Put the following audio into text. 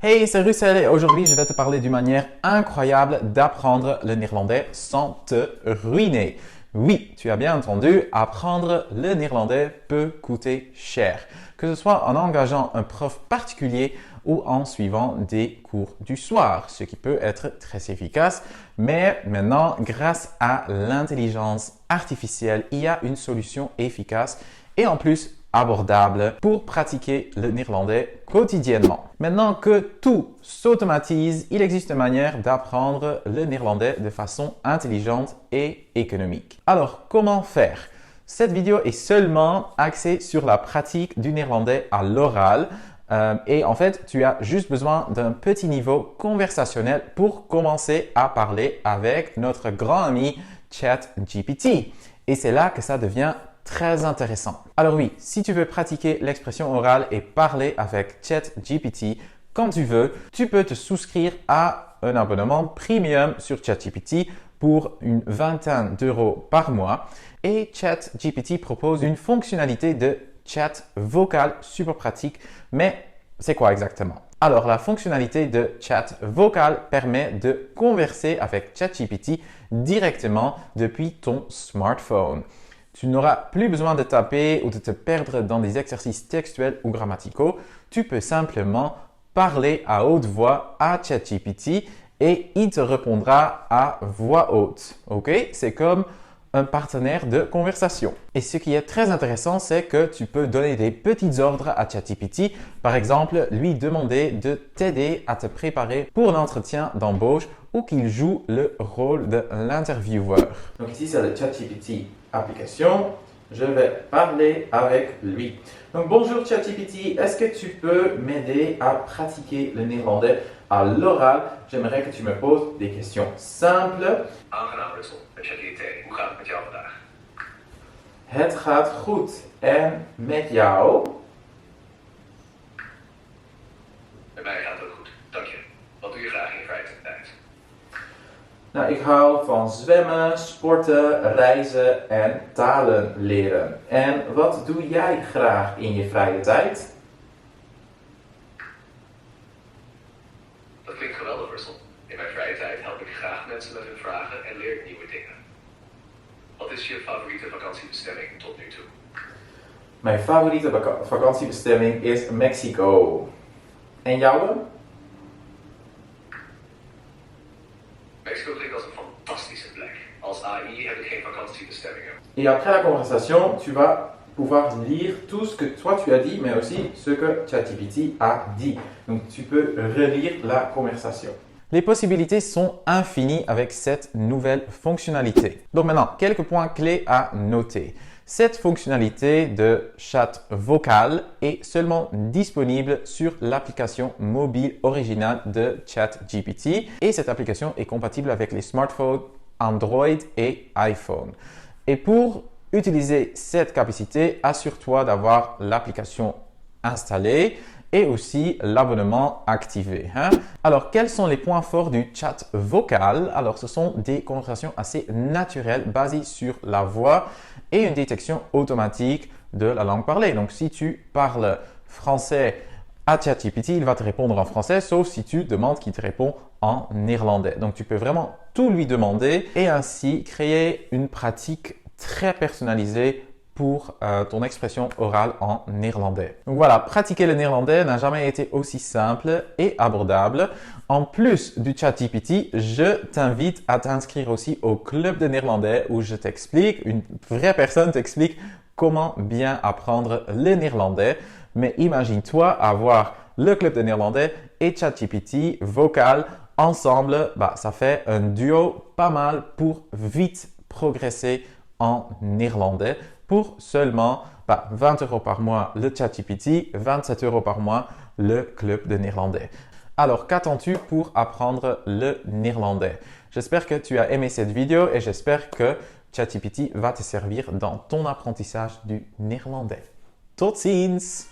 Hey, c'est Russell et aujourd'hui je vais te parler d'une manière incroyable d'apprendre le néerlandais sans te ruiner. Oui, tu as bien entendu, apprendre le néerlandais peut coûter cher, que ce soit en engageant un prof particulier ou en suivant des cours du soir, ce qui peut être très efficace. Mais maintenant, grâce à l'intelligence artificielle, il y a une solution efficace et en plus abordable pour pratiquer le néerlandais quotidiennement. Maintenant que tout s'automatise, il existe une manière d'apprendre le néerlandais de façon intelligente et économique. Alors, comment faire? Cette vidéo est seulement axée sur la pratique du néerlandais à l'oral. Et en fait, tu as juste besoin d'un petit niveau conversationnel pour commencer à parler avec notre grand ami ChatGPT. Et c'est là que ça devient très intéressant. Alors oui, si tu veux pratiquer l'expression orale et parler avec ChatGPT quand tu veux, tu peux te souscrire à un abonnement premium sur ChatGPT pour une vingtaine d'euros par mois. Et ChatGPT propose une fonctionnalité de chat vocal super pratique. Mais c'est quoi exactement? Alors, la fonctionnalité de chat vocal permet de converser avec ChatGPT directement depuis ton smartphone. Tu n'auras plus besoin de taper ou de te perdre dans des exercices textuels ou grammaticaux. Tu peux simplement parler à haute voix à ChatGPT et il te répondra à voix haute. OK? C'est comme un partenaire de conversation. Et ce qui est très intéressant, c'est que tu peux donner des petits ordres à ChatGPT. Par exemple, lui demander de t'aider à te préparer pour l'entretien d'embauche ou qu'il joue le rôle de l'intervieweur. Donc ici, c'est le ChatGPT application. Je vais parler avec lui. Donc bonjour ChatGPT, est-ce que tu peux m'aider à pratiquer le néerlandais à l'oral? J'aimerais que tu me poses des questions simples. Aangenaam Russell, met ChatGPT. Hoe gaat het met jou vandaag? Het gaat goed. En met jou? Met mij gaat het ook goed, dank je. Wat doe je graag in je vrije tijd? Nou, ik hou van zwemmen, sporten, reizen en talen leren. En wat doe jij graag in je vrije tijd? Dat klinkt geweldig, Russell. In mijn vrije tijd help ik graag mensen met hun vragen en leer ik nieuwe dingen. Wat is je favoriete vakantiebestemming tot nu toe? Mijn favoriete vakantiebestemming is Mexico. En jouwe? Mexico klinkt als een fantastische plek. Als AI heb ik geen vakantiebestemmingen. Et après la conversation, tu vas pouvoir lire tout ce que toi tu as dit, mais aussi ce que ChatGPT a dit. Donc tu peux relire la conversation. Les possibilités sont infinies avec cette nouvelle fonctionnalité. Donc maintenant, quelques points clés à noter. Cette fonctionnalité de chat vocal est seulement disponible sur l'application mobile originale de ChatGPT et cette application est compatible avec les smartphones Android et iPhone. Et pour utiliser cette capacité, assure-toi d'avoir l'application installée et aussi l'abonnement activé. Alors, quels sont les points forts du chat vocal? Alors, ce sont des conversations assez naturelles basées sur la voix et une détection automatique de la langue parlée. Donc, si tu parles français à ChatGPT, il va te répondre en français, sauf si tu demandes qu'il te répond en néerlandais. Donc, tu peux vraiment tout lui demander et ainsi créer une pratique très personnalisée pour ton expression orale en néerlandais. Donc voilà, pratiquer le néerlandais n'a jamais été aussi simple et abordable. En plus du ChatGPT, je t'invite à t'inscrire aussi au club de néerlandais où je t'explique, une vraie personne t'explique comment bien apprendre le néerlandais. Mais imagine-toi avoir le club de néerlandais et ChatGPT vocal ensemble, ça fait un duo pas mal pour vite progresser en néerlandais pour seulement 20 euros par mois le ChatGPT, 27 euros par mois le club de néerlandais. Alors, qu'attends-tu pour apprendre le néerlandais? J'espère que tu as aimé cette vidéo et j'espère que ChatGPT va te servir dans ton apprentissage du néerlandais. Tot ziens!